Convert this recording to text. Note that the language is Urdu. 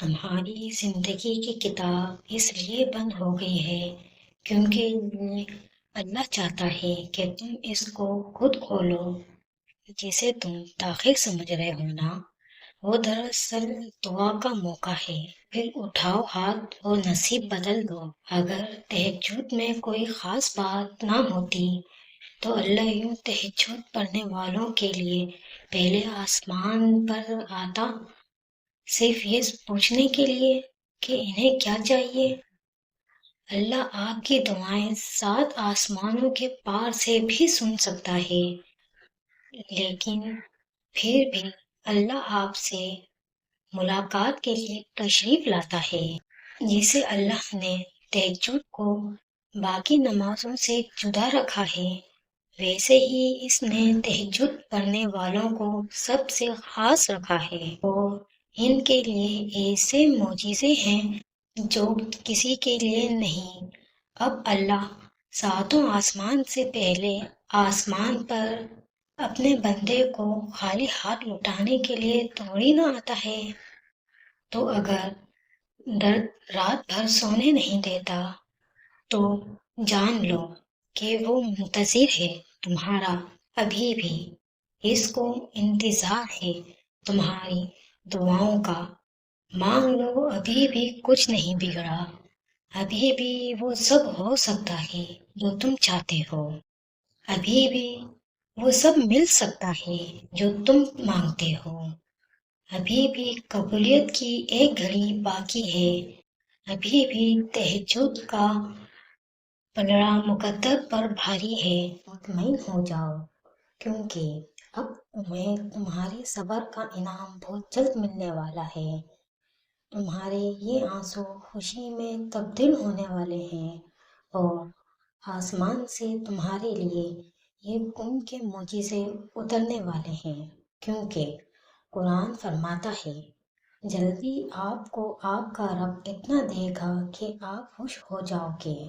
تمہاری زندگی کی کتاب اس لیے بند ہو گئی ہے کیونکہ اللہ چاہتا ہے کہ تم اس کو خود کھولو۔ جسے تم تاخیر سمجھ رہے ہو نا، وہ دراصل دعا کا موقع ہے۔ پھر اٹھاؤ ہاتھ اور نصیب بدل دو۔ اگر تہجد میں کوئی خاص بات نہ ہوتی تو اللہ یوں تہجد پڑھنے والوں کے لیے پہلے آسمان پر آتا، صرف یہ پوچھنے کے لیے کہ انہیں کیا چاہیے۔ اللہ آپ کی دعائیں 7 آسمانوں کے پار سے بھی سن سکتا ہے، لیکن پھر بھی اللہ آپ سے ملاقات کے لیے تشریف لاتا ہے۔ جسے اللہ نے تہجد کو باقی نمازوں سے جدا رکھا ہے، ویسے ہی اس نے تہجد پڑھنے والوں کو سب سے خاص رکھا ہے، اور ان کے لیے ایسے معجزے ہیں جو کسی کے لیے نہیں۔ اب اللہ 7 آسمان سے پہلے آسمان پر اپنے بندے کو خالی ہاتھ لوٹانے کے لیے تھوڑی نہ آتا ہے۔ تو اگر درد رات بھر سونے نہیں دیتا تو جان لو کہ وہ منتظر ہے تمہارا ابھی بھی۔ اس کو انتظار ہے تمہاری دعاؤں کا۔ مانگ لو، ابھی بھی کچھ نہیں بگڑا، ابھی بھی وہ سب ہو سکتا ہے جو تم چاہتے ہو، ابھی بھی وہ سب مل سکتا ہے جو تم مانگتے ہو، ابھی بھی قبولیت کی ایک گھڑی باقی ہے، ابھی بھی تہجد کا پلڑا مقدر پر بھاری ہے۔ مطمئن ہو جاؤ، کیونکہ اب تمہیں تمہارے صبر کا انعام بہت جلد ملنے والا ہے۔ تمہارے یہ آنسو خوشی میں تبدیل ہونے والے ہیں، اور آسمان سے تمہارے لیے یہ کن کے معجزے اترنے والے ہیں، کیونکہ قرآن فرماتا ہے جلدی آپ کو آپ کا رب اتنا دے گا کہ آپ خوش ہو جاؤ گے۔